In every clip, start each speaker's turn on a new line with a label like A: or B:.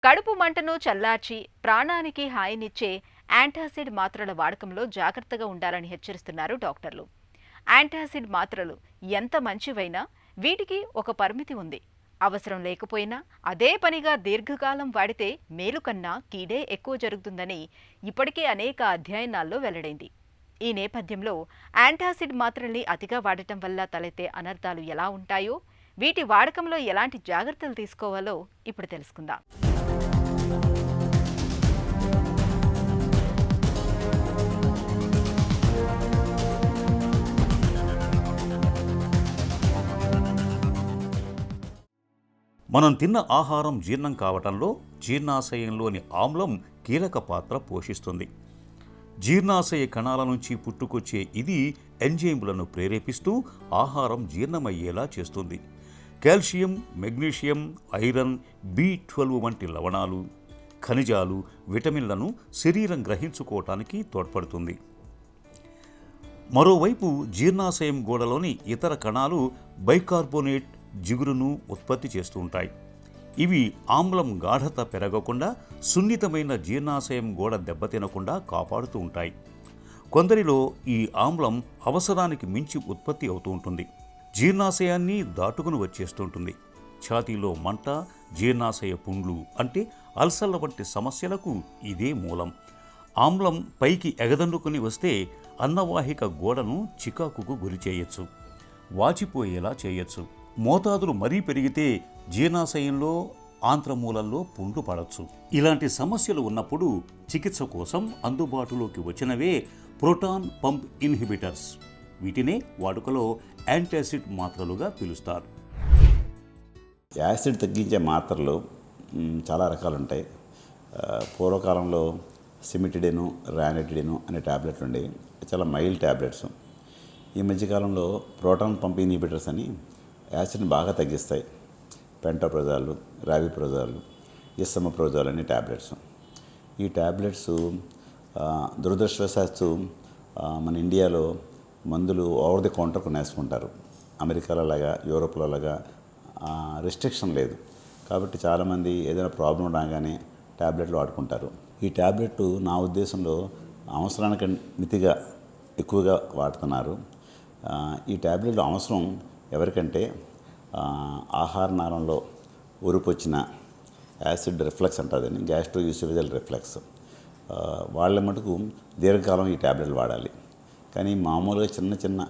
A: కడుపు మంటను చల్లార్చి ప్రాణానికి హాయినిచ్చే యాంటాసిడ్ మాత్రల వాడకంలో జాగ్రత్తగా ఉండాలని హెచ్చరిస్తున్నారు డాక్టర్లు. యాంటాసిడ్ మాత్రలు ఎంత మంచివైనా వీటికి ఒక పరిమితి ఉంది. అవసరం లేకపోయినా అదే పనిగా దీర్ఘకాలం వాడితే మేలు కన్నా కీడే ఎక్కువ జరుగుతుందని ఇప్పటికే అనేక అధ్యయనాల్లో వెల్లడైంది. ఈ నేపథ్యంలో యాంటాసిడ్ మాత్రల్ని అతిగా వాడటం వల్ల తలెత్తే అనర్థాలు ఎలా ఉంటాయో, వీటి వాడకంలో ఎలాంటి జాగ్రత్తలు తీసుకోవాలో ఇప్పుడు తెలుసుకుందాం.
B: మనం తిన్న ఆహారం జీర్ణం కావటంలో జీర్ణాశయంలోని ఆమ్లం కీలక పాత్ర పోషిస్తుంది. జీర్ణాశయ కణాల నుంచి పుట్టుకొచ్చే ఇది ఎంజైమ్లను ప్రేరేపిస్తూ ఆహారం జీర్ణమయ్యేలా చేస్తుంది. కాల్షియం, మెగ్నీషియం, ఐరన్, B12 వంటి లవణాలు, ఖనిజాలు, విటమిన్లను శరీరం గ్రహించుకోవటానికి తోడ్పడుతుంది. మరోవైపు జీర్ణాశయం గోడలోని ఇతర కణాలు బైకార్బోనేట్ జిగురును ఉత్పత్తి చేస్తూ ఉంటాయి. ఇవి ఆమ్లం గాఢత పెరగకుండా, సున్నితమైన జీర్ణాశయం గోడ దెబ్బతినకుండా కాపాడుతూ ఉంటాయి. కొందరిలో ఈ ఆమ్లం అవసరానికి మించి ఉత్పత్తి అవుతూ ఉంటుంది. జీర్ణాశయాన్ని దాటుకుని వచ్చేస్తుంటుంది. ఛాతీలో మంట, జీర్ణాశయ పుండ్లు అంటే అల్సర్ల వంటి సమస్యలకు ఇదే మూలం. ఆమ్లం పైకి ఎగదండుకుని వస్తే అన్నవాహిక గోడను చికాకుకు గురి చేయొచ్చు, వాచిపోయేలా చేయొచ్చు. మోతాదులు మరీ పెరిగితే జీర్ణాశయంలో, ఆంత్రమూలంలో పుండ్లు పడవచ్చు. ఇలాంటి సమస్యలు ఉన్నప్పుడు చికిత్స కోసం అందుబాటులోకి వచ్చినవే ప్రోటాన్ పంప్ ఇన్హిబిటర్స్. వీటినే వాడుకలో యాంటాసిడ్ మాత్రలుగా పిలుస్తారు.
C: యాసిడ్ తగ్గించే మాత్రలు చాలా రకాలు ఉంటాయి. పూర్వకాలంలో సిమిటిడిన్, రానిటిడిన్ అనే ట్యాబ్లెట్లు ఉండేవి. చాలా మైల్డ్ ట్యాబ్లెట్స్. ఈ మధ్యకాలంలో ప్రోటాన్ పంప్ ఇన్హిబిటర్స్ అని యాసిడ్ని బాగా తగ్గిస్తాయి. పెంటోప్రజాలు, రావిప్రజాలు, ఎస్ఎమప్రోజాలు అనే ట్యాబ్లెట్స్. ఈ ట్యాబ్లెట్స్ దురదృష్టవశాత్తు మన ఇండియాలో మందులు ఓవర్ ది కౌంటర్ కొనేసుకుంటారు. అమెరికాలో లాగా, యూరోప్లో లాగా రిస్ట్రిక్షన్ లేదు. కాబట్టి చాలామంది ఏదైనా ప్రాబ్లం రాగానే ట్యాబ్లెట్లు వాడుకుంటారు. ఈ ట్యాబ్లెట్ నా ఉద్దేశంలో అవసరానికి మితిగా ఎక్కువగా వాడుతున్నారు. ఈ ట్యాబ్లెట్లు అవసరం ఎవరికంటే ఆహార నాళంలో ఉరుపొచ్చిన యాసిడ్ రిఫ్లెక్స్ అంటుందని, గ్యాస్ట్రో యూసోఫేజియల్ రిఫ్లెక్స్, వాళ్ళ మటుకు దీర్ఘకాలం ఈ ట్యాబ్లెట్లు వాడాలి. కానీ మామూలుగా చిన్న చిన్న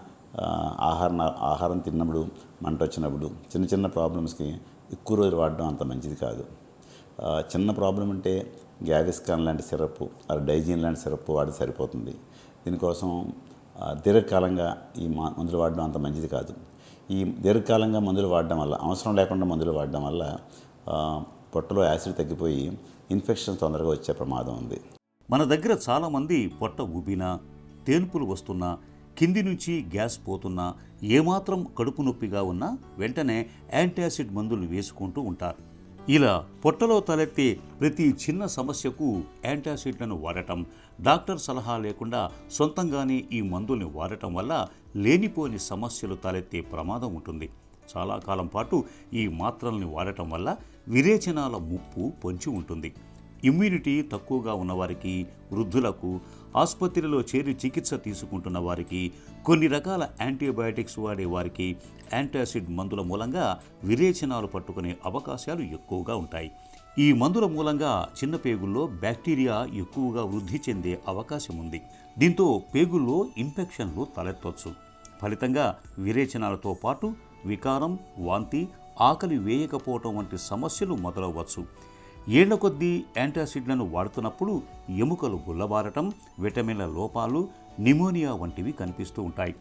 C: ఆహారం తిన్నప్పుడు, మంట వచ్చినప్పుడు, చిన్న చిన్న ప్రాబ్లమ్స్కి ఎక్కువ రోజులు వాడడం అంత మంచిది కాదు. చిన్న ప్రాబ్లం అంటే గ్యావిస్కాన్ లాంటి సిరప్, డైజిన్ లాంటి సిరప్ వాడితే సరిపోతుంది. దీనికోసం దీర్ఘకాలంగా ఈ మందులు వాడడం అంత మంచిది కాదు. ఈ దీర్ఘకాలంగా మందులు వాడడం వల్ల, అవసరం లేకుండా మందులు వాడడం వల్ల పొట్టలో యాసిడ్ తగ్గిపోయి ఇన్ఫెక్షన్ తొందరగా వచ్చే ప్రమాదం ఉంది.
B: మన దగ్గర చాలామంది పొట్ట ఉబ్బినా, తేన్పులు వస్తున్నా, కింది నుంచి గ్యాస్ పోతున్నా, ఏమాత్రం కడుపు నొప్పిగా ఉన్నా వెంటనే యాంటాసిడ్ మందులు వేసుకుంటూ ఉంటారు. ఇలా పొట్టలో తలెత్తే ప్రతి చిన్న సమస్యకు యాంటాసిడ్లను వాడటం, డాక్టర్ సలహా లేకుండా సొంతంగానే ఈ మందుల్ని వాడటం వల్ల లేనిపోని సమస్యలు తలెత్తే ప్రమాదం ఉంటుంది. చాలా కాలం పాటు ఈ మాత్రల్ని వాడటం వల్ల విరేచనాల ముప్పు పొంచి ఉంటుంది. ఇమ్యూనిటీ తక్కువగా ఉన్నవారికి, వృద్ధులకు, ఆసుపత్రిలో చేరి చికిత్స తీసుకుంటున్న వారికి, కొన్ని రకాల యాంటీబయాటిక్స్ వాడే వారికి యాంటాసిడ్ మందుల మూలంగా విరేచనాలు పట్టుకునే అవకాశాలు ఎక్కువగా ఉంటాయి. ఈ మందుల మూలంగా చిన్న పేగుల్లో బ్యాక్టీరియా ఎక్కువగా వృద్ధి చెందే అవకాశం ఉంది. దీంతో పేగుల్లో ఇన్ఫెక్షన్లు తలెత్తవచ్చు. ఫలితంగా విరేచనాలతో పాటు వికారం, వాంతి, ఆకలి వేయకపోవటం వంటి సమస్యలు మొదలవచ్చు. ఏళ్ల కొద్దీ యాంటాసిడ్లను వాడుతున్నప్పుడు ఎముకలు గుల్లబారటం, విటమిన్ల లోపాలు, నిమోనియా వంటివి కనిపిస్తూ ఉంటాయి.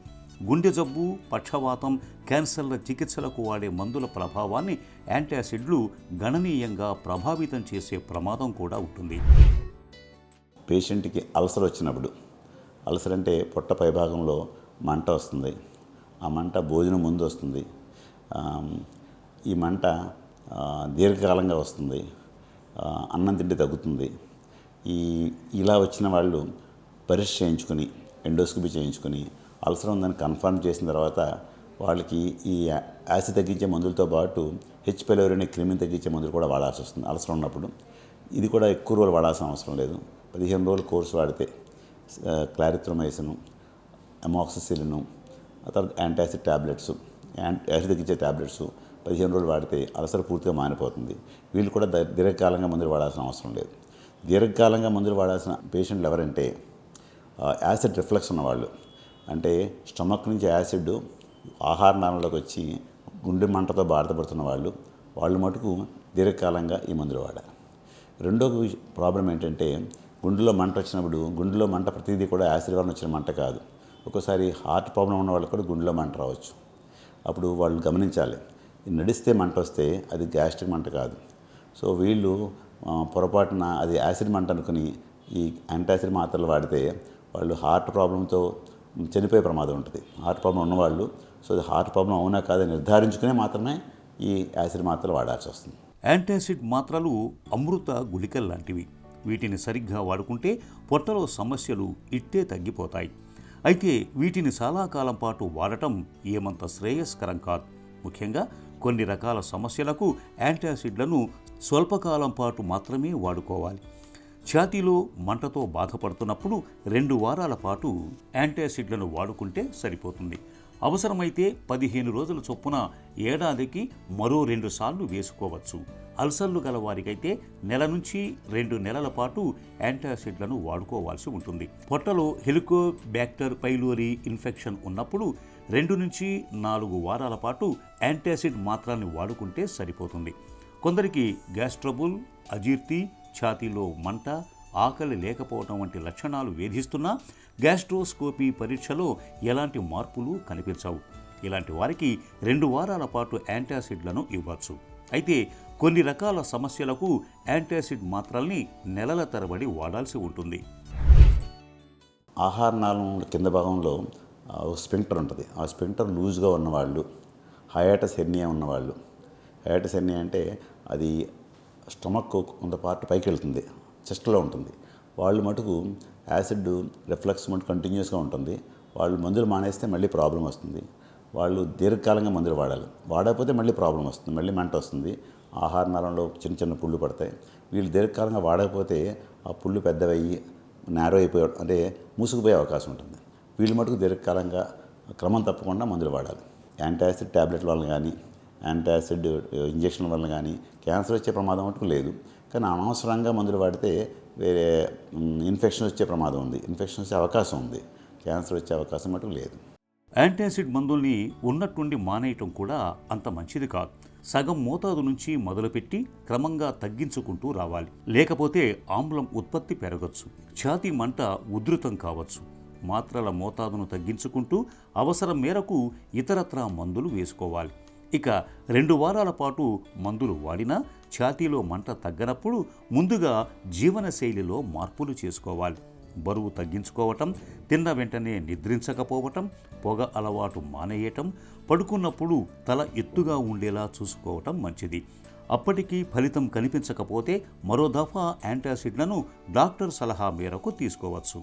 B: గుండె జబ్బు, పక్షవాతం, క్యాన్సర్ల చికిత్సలకు వాడే మందుల ప్రభావాన్ని యాంటాసిడ్లు గణనీయంగా ప్రభావితం చేసే ప్రమాదం కూడా ఉంటుంది.
C: పేషెంట్కి అల్సర్ వచ్చినప్పుడు, అల్సర్ అంటే పొట్ట పైభాగంలో మంట వస్తుంది. ఆ మంట భోజనం ముందు వస్తుంది. ఈ మంట దీర్ఘకాలంగా వస్తుంది. అన్నం తింటే తగ్గుతుంది. ఇలా వచ్చిన వాళ్ళు పరీక్ష చేయించుకొని, ఎండోస్కోపీ చేయించుకొని అల్సర్ ఉందని కన్ఫర్మ్ చేసిన తర్వాత వాళ్ళకి ఈ యాసిడ్ తగ్గించే మందులతో పాటు H. pylori అనే క్రిమిని తగ్గించే మందులు కూడా వాడాల్సి వస్తుంది అల్సర్ ఉన్నప్పుడు. ఇది కూడా ఎక్కువ రోజులు వాడాల్సిన అవసరం లేదు. 15 రోజులు కోర్సు వాడితే క్లారిత్రోమైసిన్, అమాక్సిసిలిన్, ఆ తర్వాత యాంటాసిడ్ ట్యాబ్లెట్స్, యాసిడ్ తగ్గించే ట్యాబ్లెట్స్ 15 రోజులు వాడితే అల్సర్ పూర్తిగా మానిపోతుంది. వీళ్ళు కూడా దీర్ఘకాలంగా మందులు వాడాల్సిన అవసరం లేదు. దీర్ఘకాలంగా మందులు వాడాల్సిన పేషెంట్లు ఎవరంటే యాసిడ్ రిఫ్లక్స్ ఉన్నవాళ్ళు, అంటే స్టమక్ నుంచి యాసిడ్ ఆహార నాళంలోకి వచ్చి గుండె మంటతో బాధపడుతున్న వాళ్ళు మటుకు దీర్ఘకాలంగా ఈ మందులు వాడాలి. రెండో ప్రాబ్లం ఏంటంటే గుండెలో మంట వచ్చినప్పుడు, గుండెలో మంట ప్రతిదీ కూడా యాసిడ్ వలన వచ్చిన మంట కాదు. ఒక్కోసారి హార్ట్ ప్రాబ్లం ఉన్న వాళ్ళకి కూడా గుండెలో మంట రావచ్చు. అప్పుడు వాళ్ళు గమనించాలి, నడిస్తే మంట వస్తే అది గ్యాస్ట్రిక్ మంట కాదు. సో వీళ్ళు పొరపాటున అది యాసిడ్ మంట అనుకుని ఈ యాంటాసిడ్ మాత్రలు వాడితే వాళ్ళు హార్ట్ ప్రాబ్లంతో చనిపోయే ప్రమాదం ఉంటుంది. హార్ట్ ప్రాబ్లం ఉన్నవాళ్ళు సో అది హార్ట్ ప్రాబ్లం అవునా కాదని నిర్ధారించుకునే మాత్రమే ఈ యాసిడ్ మాత్రలు వాడాల్సి వస్తుంది.
B: యాంటాసిడ్ మాత్రలు అమృత గుళికలు లాంటివి. వీటిని సరిగ్గా వాడుకుంటే పొట్టలో సమస్యలు ఇట్టే తగ్గిపోతాయి. అయితే వీటిని చాలా కాలం పాటు వాడటం ఏమంత శ్రేయస్కరం కాదు. ముఖ్యంగా కొన్ని రకాల సమస్యలకు యాంటాసిడ్లను స్వల్పకాలం పాటు మాత్రమే వాడుకోవాలి. ఛాతీలో మంటతో బాధపడుతున్నప్పుడు 2 వారాల పాటు యాంటాసిడ్లను వాడుకుంటే సరిపోతుంది. అవసరమైతే 15 రోజుల చొప్పున ఏడాదికి మరో 2 సార్లు వేసుకోవచ్చు. అల్సర్లు గల వారికైతే నెల నుంచి 2 నెలల పాటు యాంటాసిడ్లను వాడుకోవాల్సి ఉంటుంది. పొట్టలో హెలికోబ్యాక్టర్ పైలోరీ ఇన్ఫెక్షన్ ఉన్నప్పుడు 2 నుంచి 4 వారాల పాటు యాంటాసిడ్ మాత్రాన్ని వాడుకుంటే సరిపోతుంది. కొందరికి గ్యాస్ ట్రబుల్, అజీర్తి, ఛాతీలో మంట, ఆకలి లేకపోవడం వంటి లక్షణాలు వేధిస్తున్నా గ్యాస్ట్రోస్కోపీ పరీక్షలో ఎలాంటి మార్పులు కనిపించవు. ఇలాంటి వారికి 2 వారాల పాటు యాంటాసిడ్లను ఇవ్వచ్చు. అయితే కొన్ని రకాల సమస్యలకు యాంటాసిడ్ మాత్రల్ని నెలల తరబడి వాడాల్సి ఉంటుంది.
C: ఆహార నాళం కింద భాగంలో స్పింక్టర్ ఉంటుంది. ఆ స్పింక్టర్ లూజ్గా ఉన్నవాళ్ళు, హయాటస్ హెర్నియా ఉన్నవాళ్ళు, హయాటస్ హెర్నియా అంటే అది స్టమక్ కొంత పార్ట్ పైకి వెళ్తుంది, చెస్ట్లో ఉంటుంది. వాళ్ళు మటుకు యాసిడ్ రిఫ్లక్స్ మటుకు కంటిన్యూస్గా ఉంటుంది. వాళ్ళు మందులు మానేస్తే మళ్ళీ ప్రాబ్లం వస్తుంది. వాళ్ళు దీర్ఘకాలంగా మందులు వాడాలి. వాడకపోతే మళ్ళీ ప్రాబ్లం వస్తుంది, మళ్ళీ మంట వస్తుంది, ఆహార నాళంలో చిన్న చిన్న పుళ్ళు పడతాయి. వీళ్ళు దీర్ఘకాలంగా వాడకపోతే ఆ పుళ్ళు పెద్దవయ్యి నేరో అయిపోయే, అంటే మూసుకుపోయే అవకాశం ఉంటుంది. వీళ్ళు మటుకు దీర్ఘకాలంగా క్రమం తప్పకుండా మందులు వాడాలి. యాంటాసిడ్ ట్యాబ్లెట్ల వల్ల కానీ, యాంటాసిడ్ ఇంజక్షన్ వల్ల కానీ క్యాన్సర్ వచ్చే ప్రమాదం మటుకు లేదు. కానీ అనవసరంగా మందులు వాడితే వేరే ఇన్ఫెక్షన్ వచ్చే ప్రమాదం ఉంది, ఇన్ఫెక్షన్ వచ్చే అవకాశం ఉంది, క్యాన్సర్ వచ్చే అవకాశం మటుకు లేదు.
B: యాంటాసిడ్ మందుల్ని ఉన్నట్టుండి మానేయటం కూడా అంత మంచిది కాదు. సగం మోతాదు నుంచి మొదలుపెట్టి క్రమంగా తగ్గించుకుంటూ రావాలి. లేకపోతే ఆమ్లం ఉత్పత్తి పెరగచ్చు, ఛాతీ మంట ఉధృతం కావచ్చు. మాత్రల మోతాదును తగ్గించుకుంటూ అవసరం మేరకు ఇతరత్రా మందులు వేసుకోవాలి. ఇక 2 వారాల పాటు మందులు వాడినా ఛాతీలో మంట తగ్గనప్పుడు ముందుగా జీవనశైలిలో మార్పులు చేసుకోవాలి. బరువు తగ్గించుకోవటం, తిన్న వెంటనే నిద్రించకపోవటం, పొగ అలవాటు మానేయటం, పడుకున్నప్పుడు తల ఎత్తుగా ఉండేలా చూసుకోవటం మంచిది. అప్పటికీ ఫలితం కనిపించకపోతే మరో దఫా యాంటాసిడ్లను డాక్టర్ సలహా మేరకు తీసుకోవచ్చు.